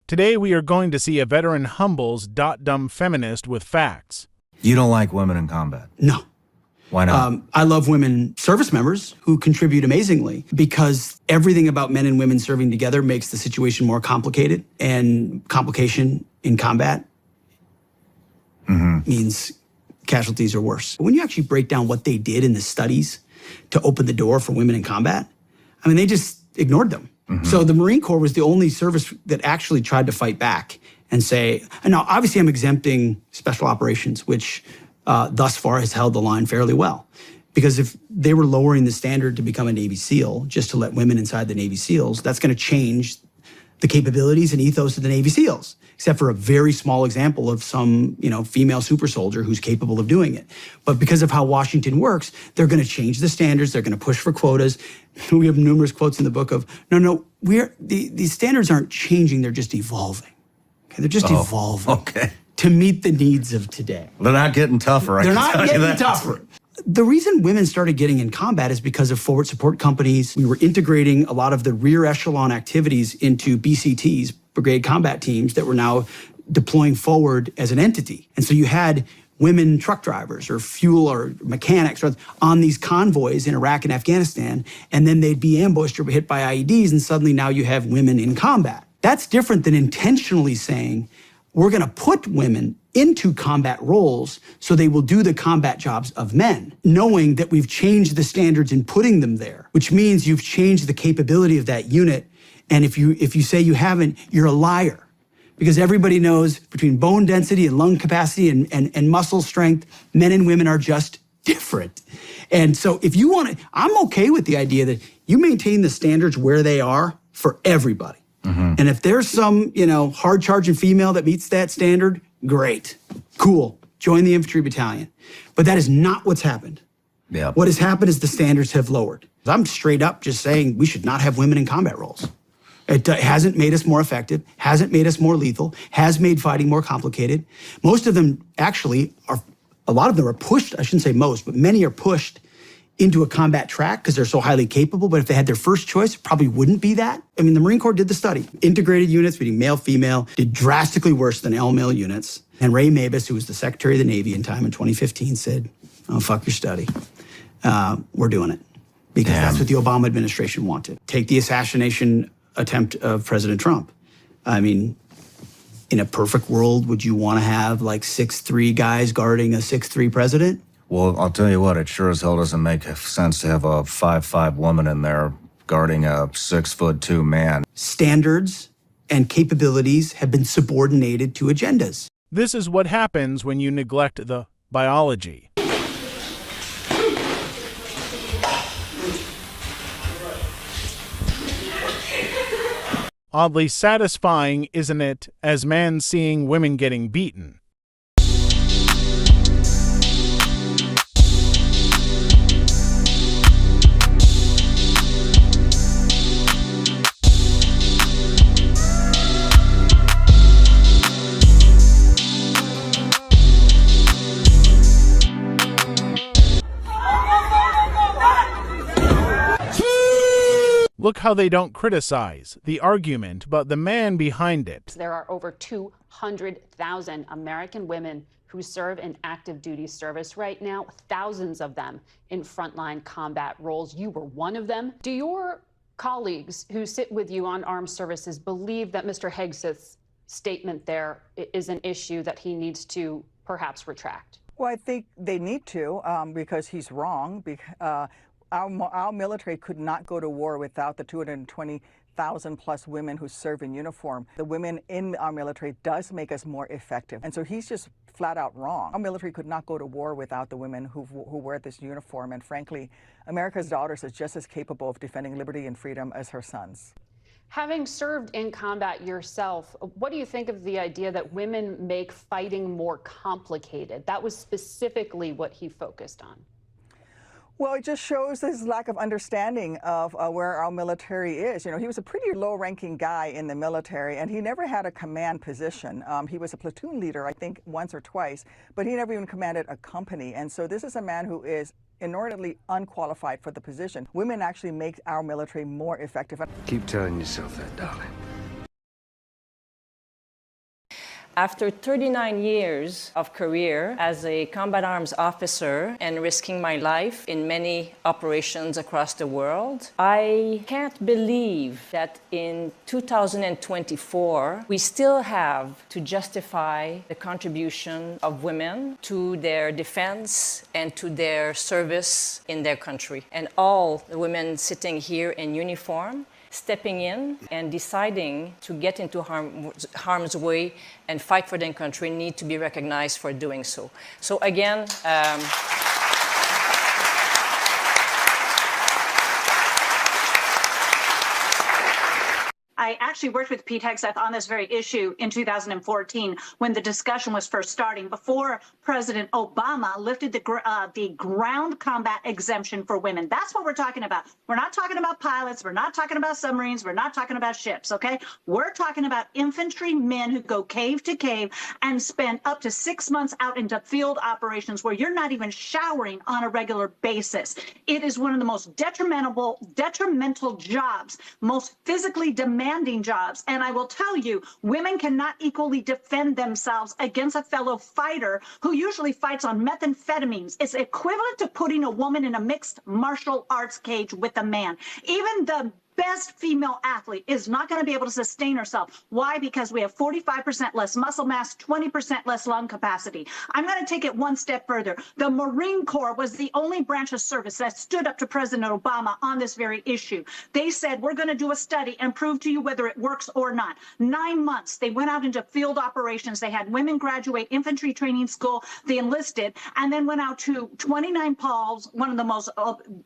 Today we are going to see a veteran humbles dumb feminist with facts. You don't like women in combat? No. Why not? I love women service members who contribute amazingly because everything about men and women serving together makes the situation more complicated, and complication in combat means casualties are worse. When you actually break down what they did in the studies to open the door for women in combat, I mean, they just ignored them. So the Marine Corps was the only service that actually tried to fight back and say, and now obviously I'm exempting special operations, which thus far has held the line fairly well. Because if they were lowering the standard to become a Navy SEAL, just to let women inside the Navy SEALs, that's going to change the capabilities and ethos of the Navy SEALs, except for a very small example of some, female super soldier who's capable of doing it. But because of how Washington works, they're going to change the standards. They're going to push for quotas. We have numerous quotes in the book of, no, these standards aren't changing. They're just evolving. Okay, they're just evolving to meet the needs of today. They're not getting tougher. They're not getting tougher. The reason women started getting in combat is because of forward support companies. We were integrating a lot of the rear echelon activities into BCTs, brigade combat teams, that were now deploying forward as an entity. And so you had women truck drivers or fuel or mechanics on these convoys in Iraq and Afghanistan, and then they'd be ambushed or hit by IEDs, and suddenly now you have women in combat. That's different than intentionally saying, we're going to put women into combat roles so they will do the combat jobs of men, knowing that we've changed the standards in putting them there, which means you've changed the capability of that unit. And if you say you haven't, you're a liar. Because everybody knows between bone density and lung capacity and muscle strength, men and women are just different. And so if you want to, I'm okay with the idea that you maintain the standards where they are for everybody. And if there's some, hard-charging female that meets that standard, great, cool, join the infantry battalion. But that is not what's happened. Yeah. What has happened is the standards have lowered. I'm straight up just saying we should not have women in combat roles. It hasn't made us more effective, hasn't made us more lethal, has made fighting more complicated. Most of them actually are, a lot of them are pushed, I shouldn't say most, but many are pushed into a combat track because they're so highly capable. But if they had their first choice, it probably wouldn't be that. I mean, the Marine Corps did the study. Integrated units, meaning male, female, did drastically worse than all-male units. And Ray Mabus, who was the Secretary of the Navy in time in 2015, said, oh, fuck your study. We're doing it. Because that's what the Obama administration wanted. Take the assassination attempt of President Trump. I mean, in a perfect world, would you want to have like 6'3" guys guarding a 6'3" president? Well, I'll tell you what, it sure as hell doesn't make sense to have a 5'5" woman in there guarding a 6'2" man. Standards and capabilities have been subordinated to agendas. This is what happens when you neglect the biology. Oddly satisfying, isn't it, as men seeing women getting beaten? Look how they don't criticize the argument, but the man behind it. There are over 200,000 American women who serve in active duty service right now, thousands of them in frontline combat roles. You were one of them. Do your colleagues who sit with you on armed services believe that Mr. Hegseth's statement there is an issue that he needs to perhaps retract? Well, I think they need to because he's wrong. Our military could not go to war without the 220,000 plus women who serve in uniform. The women in our military does make us more effective. And so he's just flat out wrong. Our military could not go to war without the women who wear this uniform. And frankly, America's daughters are just as capable of defending liberty and freedom as her sons. Having served in combat yourself, what do you think of the idea that women make fighting more complicated? That was specifically what he focused on. Well, it just shows his lack of understanding of where our military is. He was a pretty low-ranking guy in the military, and he never had a command position. He was a platoon leader, I think, once or twice, but he never even commanded a company. And so this is a man who is inordinately unqualified for the position. Women actually make our military more effective. Keep telling yourself that, darling. After 39 years of career as a combat arms officer and risking my life in many operations across the world, I can't believe that in 2024, we still have to justify the contribution of women to their defense and to their service in their country. And all the women sitting here in uniform, stepping in and deciding to get into harm's way and fight for their country need to be recognized for doing so. So again, I actually worked with Pete Hegseth on this very issue in 2014 when the discussion was first starting, before President Obama lifted the ground combat exemption for women. That's what we're talking about. We're not talking about pilots. We're not talking about submarines. We're not talking about ships, okay? We're talking about infantry men who go cave to cave and spend up to 6 months out into field operations where you're not even showering on a regular basis. It is one of the most detrimental jobs, most physically demanding jobs. And I will tell you, women cannot equally defend themselves against a fellow fighter who usually fights on methamphetamines. It's equivalent to putting a woman in a mixed martial arts cage with a man. Even the best female athlete is not going to be able to sustain herself. Why? Because we have 45% less muscle mass, 20% less lung capacity. I'm going to take it one step further. The Marine Corps was the only branch of service that stood up to President Obama on this very issue. They said, we're going to do a study and prove to you whether it works or not. 9 months, they went out into field operations. They had women graduate infantry training school. They enlisted and then went out to 29 Palms, one of the most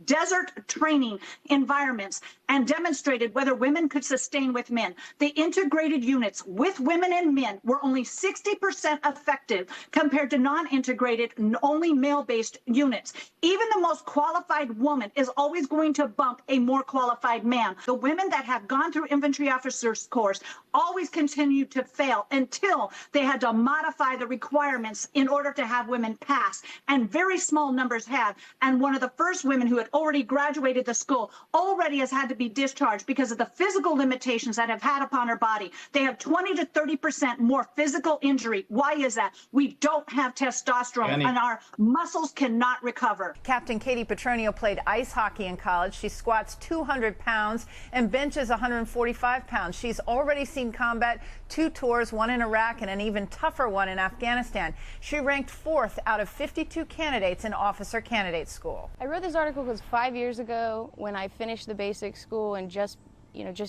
desert training environments, and demonstrated whether women could sustain with men. The integrated units with women and men were only 60% effective compared to non-integrated, only male-based units. Even the most qualified woman is always going to bump a more qualified man. The women that have gone through infantry officers course always continue to fail until they had to modify the requirements in order to have women pass. And very small numbers have. And one of the first women who had already graduated the school already has had to be discharged because of the physical limitations that have had upon her body. They have 20 to 30% more physical injury. Why is that? We don't have testosterone and our muscles cannot recover. Captain Katie Petronio played ice hockey in college. She squats 200 pounds and benches 145 pounds. She's already seen combat, 2 tours, one in Iraq and an even tougher one in Afghanistan. She ranked 4th out of 52 candidates in officer candidate school. I wrote this article because 5 years ago, when I finished the basic school and just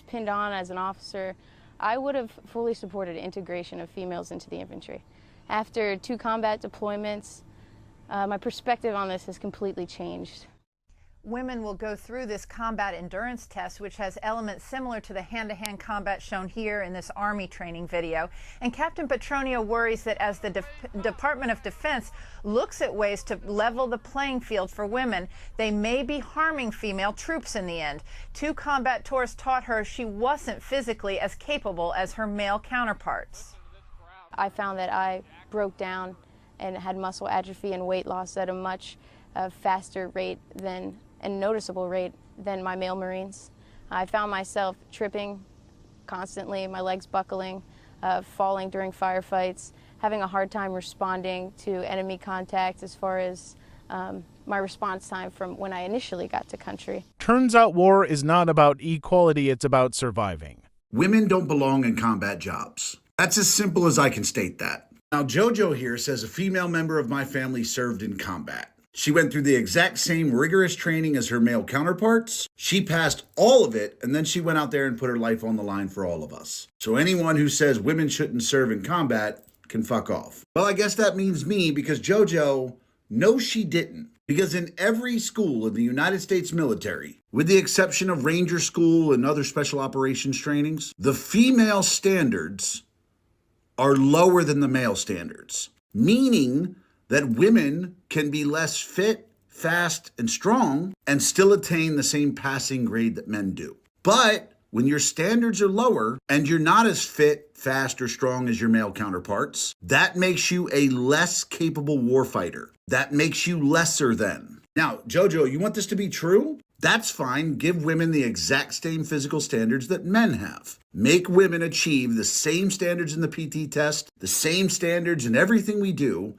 pinned on as an officer, I would have fully supported integration of females into the infantry. After 2 combat deployments, my perspective on this has completely changed. Women will go through this combat endurance test, which has elements similar to the hand-to-hand combat shown here in this Army training video. And Captain Petronio worries that as the Department of Defense looks at ways to level the playing field for women, they may be harming female troops in the end. 2 combat tours taught her she wasn't physically as capable as her male counterparts. I found that I broke down and had muscle atrophy and weight loss at a much faster rate and noticeable rate than my male Marines. I found myself tripping constantly, my legs buckling, falling during firefights, having a hard time responding to enemy contact as far as my response time from when I initially got to country. Turns out war is not about equality, it's about surviving. Women don't belong in combat jobs. That's as simple as I can state that. Now, JoJo here says a female member of my family served in combat. She went through the exact same rigorous training as her male counterparts. She passed all of it, and then she went out there and put her life on the line for all of us. So anyone who says women shouldn't serve in combat can fuck off. Well, I guess that means me, because JoJo, no, she didn't. Because in every school in the United States military, with the exception of Ranger School and other special operations trainings, the female standards are lower than the male standards, meaning that women can be less fit, fast, and strong and still attain the same passing grade that men do. But when your standards are lower and you're not as fit, fast, or strong as your male counterparts, that makes you a less capable warfighter. That makes you lesser than. Now, JoJo, you want this to be true? That's fine. Give women the exact same physical standards that men have. Make women achieve the same standards in the PT test, the same standards in everything we do,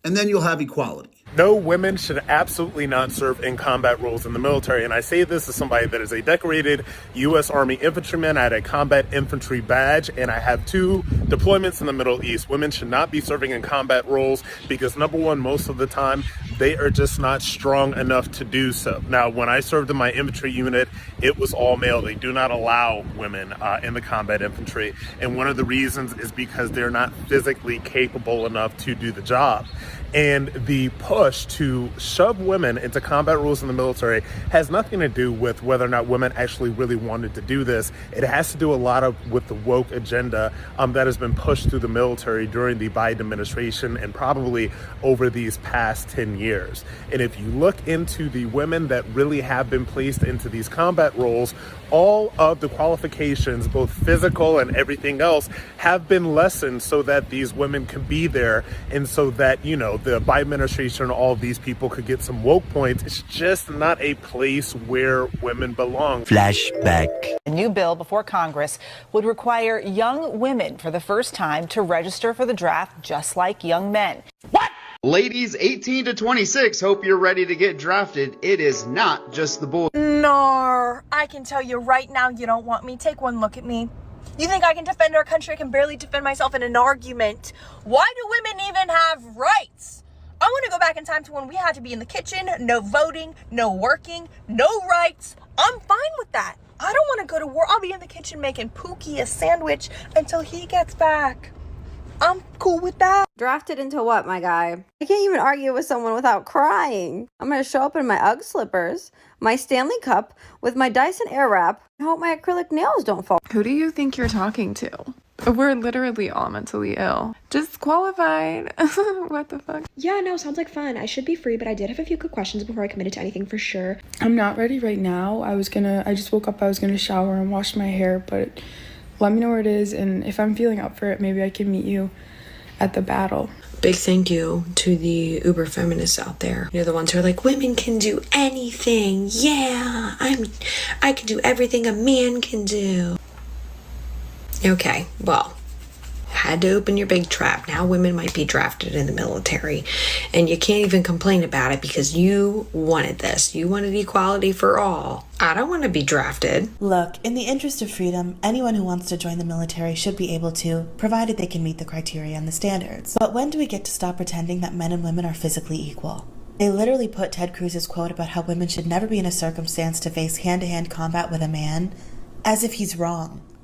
and then you'll have equality. No, women should absolutely not serve in combat roles in the military. And I say this as somebody that is a decorated U.S. Army infantryman. I had a combat infantry badge, and I have 2 deployments in the Middle East. Women should not be serving in combat roles because, number one, most of the time, they are just not strong enough to do so. Now, when I served in my infantry unit, it was all male. They do not allow women in the combat infantry. And one of the reasons is because they're not physically capable enough to do the job. And the push to shove women into combat roles in the military has nothing to do with whether or not women actually really wanted to do this. It has to do a lot with the woke agenda that has been pushed through the military during the Biden administration and probably over these past 10 years. And if you look into the women that really have been placed into these combat roles, all of the qualifications, both physical and everything else, have been lessened so that these women can be there and so that, you know, the Biden administration and all of these people could get some woke points. It's just not a place where women belong. Flashback. A new bill before Congress would require young women for the first time to register for the draft just like young men. What? Ladies 18 to 26, hope you're ready to get drafted. It is not just the boys. No, I can tell you right now you don't want me. Take one look at me. You think I can defend our country? I can barely defend myself in an argument. Why do women even have rights? I want to go back in time to when we had to be in the kitchen, no voting, no working, no rights. I'm fine with that. I don't want to go to war. I'll be in the kitchen making Pookie a sandwich until he gets back. I'm cool with that. Drafted into what, my guy? I can't even argue with someone without crying. I'm gonna show up in my UGG slippers, my Stanley Cup, with my Dyson Airwrap. I hope my acrylic nails don't fall. Who do you think you're talking to? We're literally all mentally ill. Disqualified. What the fuck? Yeah, no, sounds like fun. I should be free, but I did have a few quick questions before I committed to anything for sure. I'm not ready right now. I just woke up, I was gonna shower and wash my hair, but let me know where it is, and if I'm feeling up for it, maybe I can meet you at the battle. Big thank you to the uber feminists out there. You're the ones who are like, women can do anything. Yeah, I can do everything a man can do. Okay, well, had to open your big trap. Now women might be drafted in the military, and you can't even complain about it because you wanted this. You wanted equality for all. I don't want to be drafted. Look, in the interest of freedom, anyone who wants to join the military should be able to, provided they can meet the criteria and the standards. But when do we get to stop pretending that men and women are physically equal? They literally put Ted Cruz's quote about how women should never be in a circumstance to face hand-to-hand combat with a man as if he's wrong.